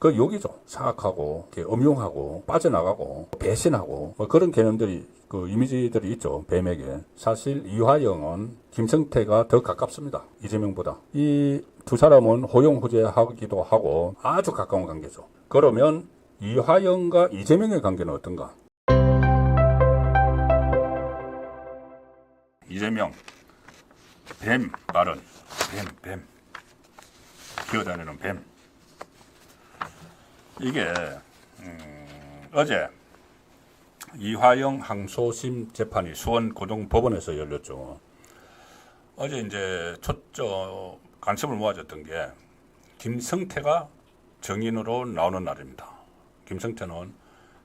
그 욕이죠. 사악하고 음흉하고 빠져나가고 배신하고 뭐 그런 개념들이 그 이미지들이 있죠. 뱀에게. 사실 이화영은 김성태가 더 가깝습니다. 이재명보다. 이 두 사람은 호용호제하기도 하고 아주 가까운 관계죠. 그러면 이화영과 이재명의 관계는 어떤가? 이재명 뱀 발언. 뱀 기어다니는 뱀. 이게 어제 이화영 항소심 재판이 수원고등법원에서 열렸죠. 어제 이제 초점 관심을 모아졌던 게 김성태가 정인으로 나오는 날입니다. 김성태는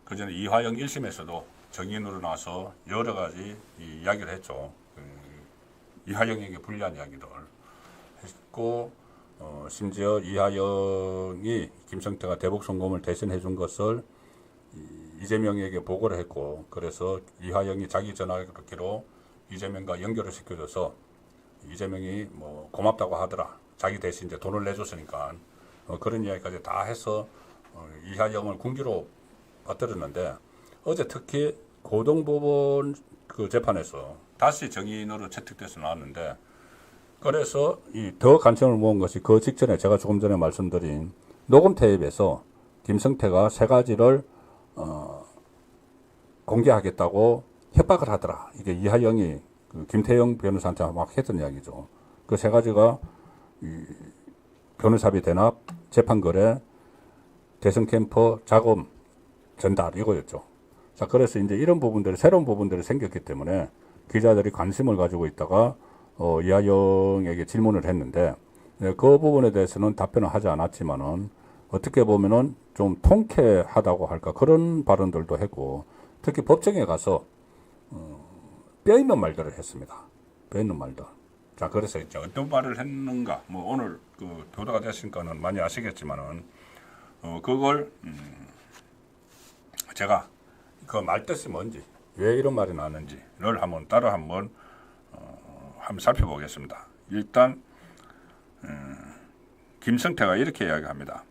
그 전에 이화영 1심에서도 정인으로 나와서 여러 가지 이야기를 했죠. 이화영에게 불리한 이야기를 했고, 심지어 이화영이 김성태가 대북 송금을 대신해 준 것을 이재명에게 보고를 했고, 그래서 이화영이 자기 전화기로 이재명과 연결을 시켜줘서 이재명이 뭐 고맙다고 하더라. 자기 대신 이제 돈을 내줬으니까 그런 이야기까지 다 해서 이화영을 군기로 받들었는데, 어제 특히 고등법원 그 재판에서 다시 정인으로 채택돼서 나왔는데, 그래서 더 관심을 모은 것이 그 직전에 제가 조금 전에 말씀드린 녹음 테이프에서 김성태가 세 가지를 공개하겠다고 협박을 하더라. 이게 이화영이 그 김태형 변호사한테 막 했던 이야기죠. 그 세 가지가 변호사비 대납, 재판거래, 대선 캠프 자금 전달 이거였죠. 자, 그래서 이제 이런 부분들이 새로운 부분들이 생겼기 때문에 기자들이 관심을 가지고 있다가 이화영에게 질문을 했는데, 그 부분에 대해서는 답변을 하지 않았지만은 어떻게 보면은 좀 통쾌하다고 할까 그런 발언들도 했고, 특히 법정에 가서 뼈 있는 말들을 했습니다. 뼈 있는 말들. 자, 그래서 이제 어떤 말을 했는가, 뭐 오늘 그 보도가 됐으니까는 많이 아시겠지만은 그걸 제가 그 말 뜻이 뭔지, 왜 이런 말이 나왔는지를 따로 한번 살펴보겠습니다. 일단 김성태가 이렇게 이야기합니다.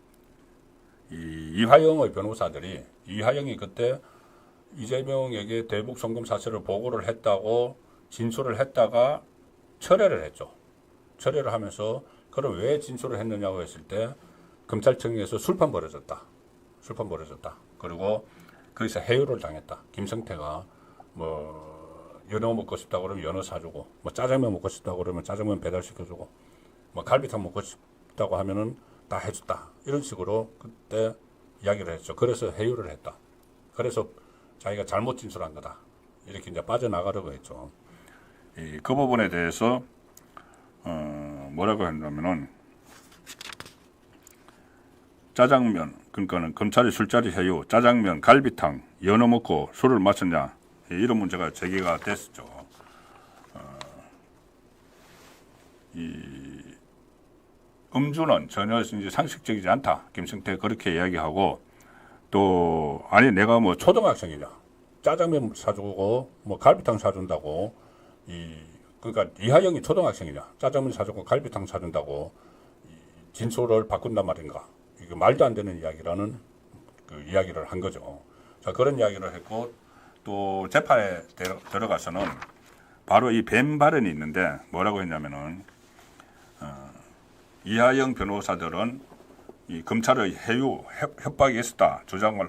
이화영의 변호사들이 이화영이 그때 이재명에게 대북 송금 사실을 보고를 했다고 진술을 했다가 철회를 했죠. 철회를 하면서 그럼 왜 진술을 했느냐고 했을 때 검찰청에서 술판 벌어졌다. 그리고 거기서 해유를 당했다. 김성태가 뭐 연어 먹고 싶다 그러면 연어 사주고, 뭐 짜장면 먹고 싶다 그러면 짜장면 배달시켜주고, 뭐 갈비탕 먹고 싶다고 하면은 다 해줬다. 이런 식으로 그때 이야기를 했죠. 그래서 해유를 했다. 그래서 자기가 잘못 진술한 거다. 이렇게 이제 빠져나가려고 했죠. 그 부분에 대해서 뭐라고 했냐면은, 짜장면, 그러니까는 검찰이 술자리 해유, 짜장면, 갈비탕, 연어 먹고 술을 마셨냐, 이런 문제가 제기가 됐었죠. 이 음주는 전혀 이제 상식적이지 않다. 김성태 그렇게 이야기하고, 또 아니 내가 뭐 초등학생이냐, 짜장면 사주고 뭐 갈비탕 사준다고, 그러니까 이화영이 초등학생이냐, 짜장면 사주고 갈비탕 사준다고 진술을 바꾼단 말인가. 이게 말도 안 되는 이야기라는 그 이야기를 한 거죠. 자, 그런 이야기를 했고, 또 재판에 들어가서는 바로 이 뱀 발언이 있는데 뭐라고 했냐면은, 이화영 변호사들은 이 검찰의 해유 협박이 있었다 주장을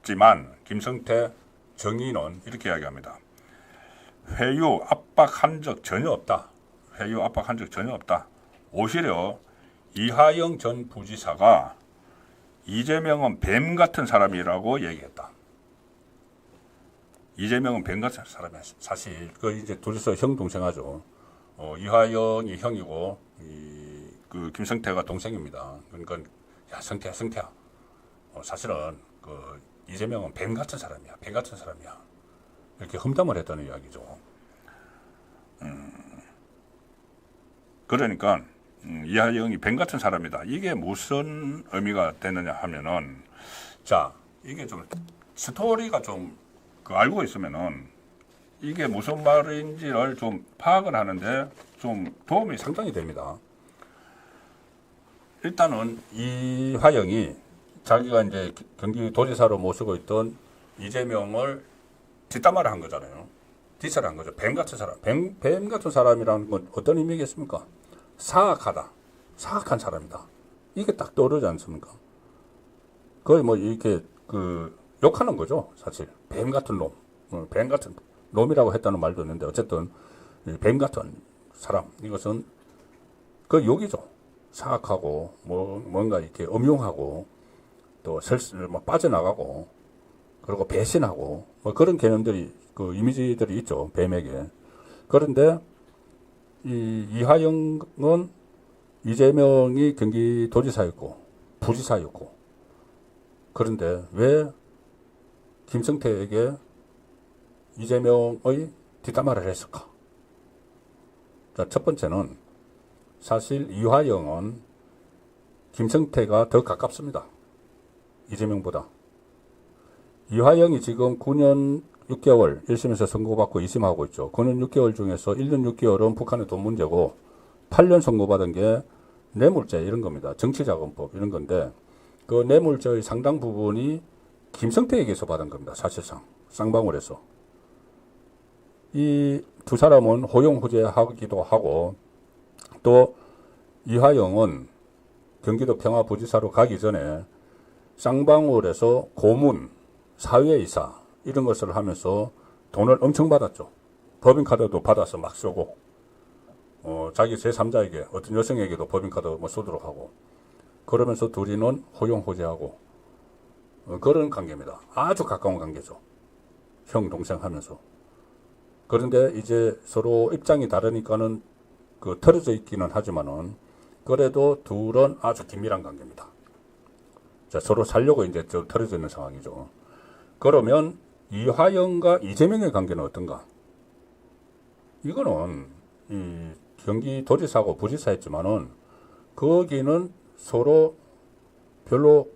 했지만 김성태 정의는 이렇게 이야기합니다. 회유 압박한 적 전혀 없다. 오히려 이화영 전 부지사가 이재명은 뱀 같은 사람이라고 얘기했다. 이재명은 뱀 같은 사람이야. 사실 그 이제 둘이서 형 동생하죠. 이화영이 형이고 그 김성태가 동생입니다. 그러니까 야 성태야. 사실은 그 이재명은 뱀 같은 사람이야. 이렇게 험담을 했다는 이야기죠. 그러니까 이화영이 뱀 같은 사람이다. 이게 무슨 의미가 되느냐 하면은, 자, 이게 좀 스토리가 좀 알고 있으면은 이게 무슨 말인지를 좀 파악을 하는데 좀 도움이 상당히 됩니다. 일단은 이화영이 자기가 이제 경기도지사로 모시고 있던 이재명을 뒷담화를 한 거잖아요. 디스를 한 거죠. 뱀 같은 사람. 뱀 같은 사람이라는 건 어떤 의미겠습니까? 사악하다. 사악한 사람이다. 이게 딱 떠오르지 않습니까? 거의 뭐 이렇게 욕하는 거죠. 사실. 뱀 같은 놈. 뱀 같은 놈이라고 했다는 말도 있는데 어쨌든 뱀 같은 사람. 이것은 그 욕이죠. 사악하고 뭔가 이렇게 음흉하고 또 뭐 빠져나가고 그리고 배신하고 뭐 그런 개념들이 그 이미지들이 있죠. 뱀에게. 그런데 이화영은 이재명이 경기도지사였고 부지사였고 그런데 왜 김성태에게 이재명의 뒷담화를 했을까? 자, 첫 번째는 사실 이화영은 김성태가 더 가깝습니다. 이재명보다. 이화영이 지금 9년 6개월 1심에서 선고받고 2심하고 있죠. 9년 6개월 중에서 1년 6개월은 북한의 돈 문제고 8년 선고받은 게 뇌물죄 이런 겁니다. 정치자금법 이런 건데 그 뇌물죄의 상당 부분이 김성태에게서 받은 겁니다. 사실상 쌍방울에서. 이 두 사람은 호용호제하기도 하고 또 이화영은 경기도 평화부지사로 가기 전에 쌍방울에서 고문, 사회이사 이런 것을 하면서 돈을 엄청 받았죠. 법인카드도 받아서 막 쓰고 자기 제3자에게 어떤 여성에게도 법인카드 뭐 쏘도록 하고 그러면서 둘이는 호용호제하고 그런 관계입니다. 아주 가까운 관계죠. 형 동생 하면서. 그런데 이제 서로 입장이 다르니까는 틀어져 있기는 하지만은 그래도 둘은 아주 긴밀한 관계입니다. 자, 서로 살려고 이제 틀어져 있는 상황이죠. 그러면 이화영과 이재명의 관계는 어떤가? 이거는 이 경기도지사고 부지사였지만은 거기는 서로 별로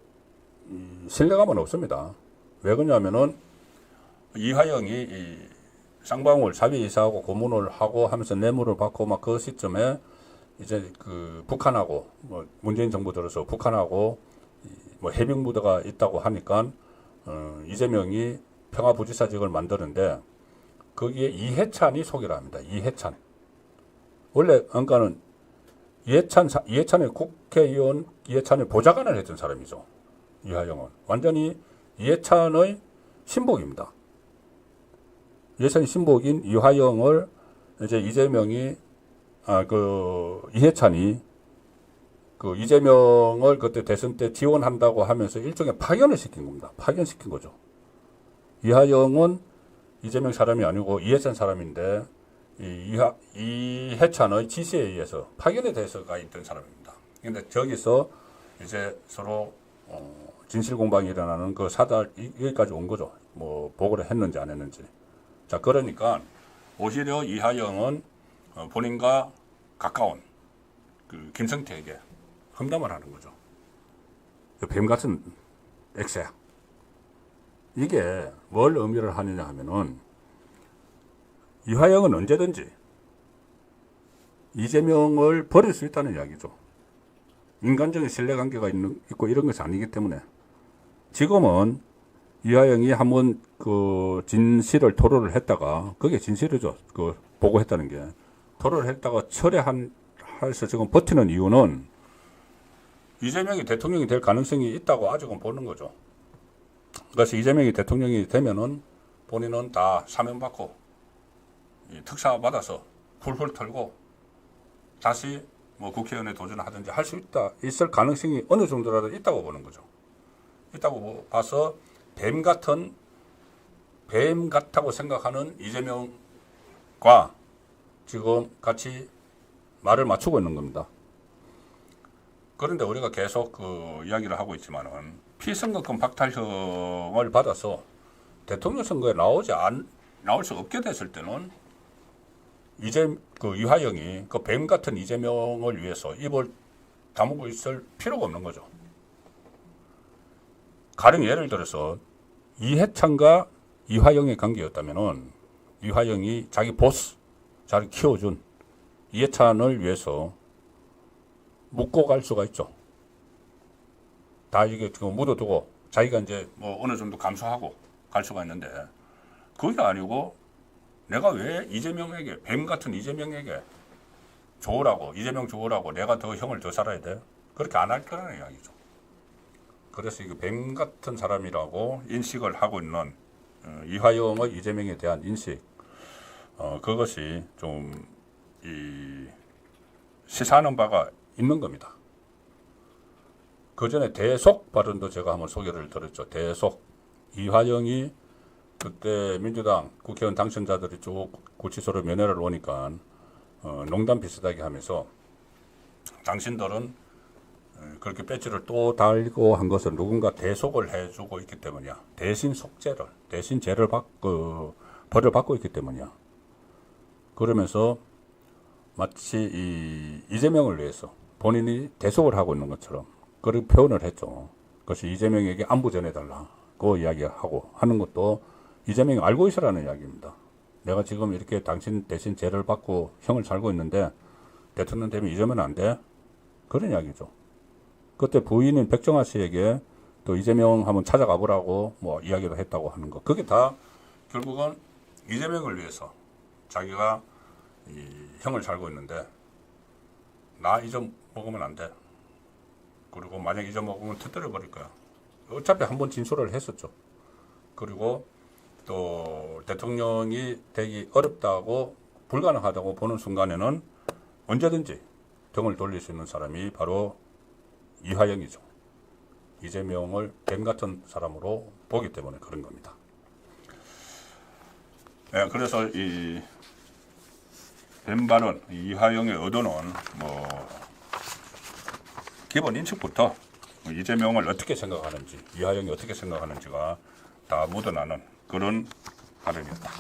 신뢰감은 없습니다. 왜 그러냐면은 이화영이 쌍방울 사회이사하고 고문을 하고 하면서 뇌물을 받고 막 그 시점에 이제 북한하고 뭐 문재인 정부 들어서 북한하고 뭐 해병부대가 있다고 하니까 이재명이 평화부지사직을 만드는데 거기에 이해찬이 소개를 합니다. 이해찬. 원래 그러니까는 이해찬의 국회의원 이해찬의 보좌관을 했던 사람이죠. 이화영은 완전히 이해찬의 신복입니다. 이해찬 신복인 이화영을 이제 이재명이 이해찬이 이재명을 그때 대선 때 지원한다고 하면서 일종의 파견을 시킨 겁니다. 파견시킨 거죠. 이화영은 이재명 사람이 아니고 이해찬 사람인데 이해찬의 지시에 의해서 파견에 대해서 가 있던 사람입니다. 근데 저기서 이제 서로 진실 공방이 일어나는 그 사달 여기까지 온 거죠. 뭐 보고를 했는지 안 했는지. 자, 그러니까 오히려 이화영은 본인과 가까운 김성태에게 험담을 하는 거죠. 뱀 같은 X야. 이게 뭘 의미를 하느냐 하면은 이화영은 언제든지 이재명을 버릴 수 있다는 이야기죠. 인간적인 신뢰관계가 있고 이런 것이 아니기 때문에 지금은 이화영이 한번 진실을 토로를 했다가 그게 진실이죠. 보고했다는 게 토로를 했다가 철회해서 지금 버티는 이유는 이재명이 대통령이 될 가능성이 있다고 아직은 보는 거죠. 그래서 이재명이 대통령이 되면은 본인은 다 사면받고 특사 받아서 훌훌 털고 다시 뭐 국회의원에 도전하든지 할 수 있을 가능성이 어느 정도라도 있다고 보는 거죠. 있다고 봐서 뱀 같다고 생각하는 이재명과 지금 같이 말을 맞추고 있는 겁니다. 그런데 우리가 계속 이야기를 하고 있지만은 피선거권 박탈형을 받아서 대통령 선거에 나올 수 없게 됐을 때는 이화영이 뱀 같은 이재명을 위해서 입을 다물고 있을 필요가 없는 거죠. 가령 예를 들어서 이해찬과 이화영의 관계였다면은 이화영이 자기 보스, 자기 키워준 이해찬을 위해서 묻고 갈 수가 있죠. 다 이게 지금 묻어두고 자기가 이제 뭐 어느 정도 감수하고 갈 수가 있는데 그게 아니고 내가 왜 이재명에게 뱀 같은 이재명에게 좋으라고 이재명 좋으라고 내가 더 형을 더 살아야 돼? 그렇게 안 할 거라는 이야기죠. 그래서 이거 뱀 같은 사람이라고 인식을 하고 있는 이화영의 이재명에 대한 인식 그것이 좀 시사하는 바가 있는 겁니다. 그 전에 대속 발언도 제가 한번 소개를 드렸죠. 대속 이화영이 그때 민주당 국회의원 당선자들이 쭉 구치소로 면회를 오니까 농담 비슷하게 하면서 당신들은 그렇게 배지를 또 달고 한 것은 누군가 대속을 해주고 있기 때문이야. 대신 속죄를, 대신 죄를 받고, 벌을 받고 있기 때문이야. 그러면서 마치 이재명을 위해서 본인이 대속을 하고 있는 것처럼 그렇게 표현을 했죠. 그것이 이재명에게 안부 전해달라고 이야기하고 하는 것도 이재명이 알고 있으라는 이야기입니다. 내가 지금 이렇게 당신 대신 죄를 받고 형을 살고 있는데 대통령 되면 이러면 안 돼? 그런 이야기죠. 그때 부인인 백정아 씨에게 또 이재명 한번 찾아가 보라고 뭐 이야기도 했다고 하는 거. 그게 다 결국은 이재명을 위해서 자기가 형을 살고 있는데 나 잊어먹으면 안 돼. 그리고 만약 잊어먹으면 터뜨려 버릴 거야. 어차피 한번 진술을 했었죠. 그리고 또 대통령이 되기 어렵다고 불가능하다고 보는 순간에는 언제든지 등을 돌릴 수 있는 사람이 바로 이화영이죠. 이재명을 뱀 같은 사람으로 보기 때문에 그런 겁니다. 네, 그래서 이 뱀발언 이화영의 의도는 뭐 기본 인식부터 이재명을 어떻게 생각하는지 이화영이 어떻게 생각하는지가 다 묻어나는 그런 발언이었다.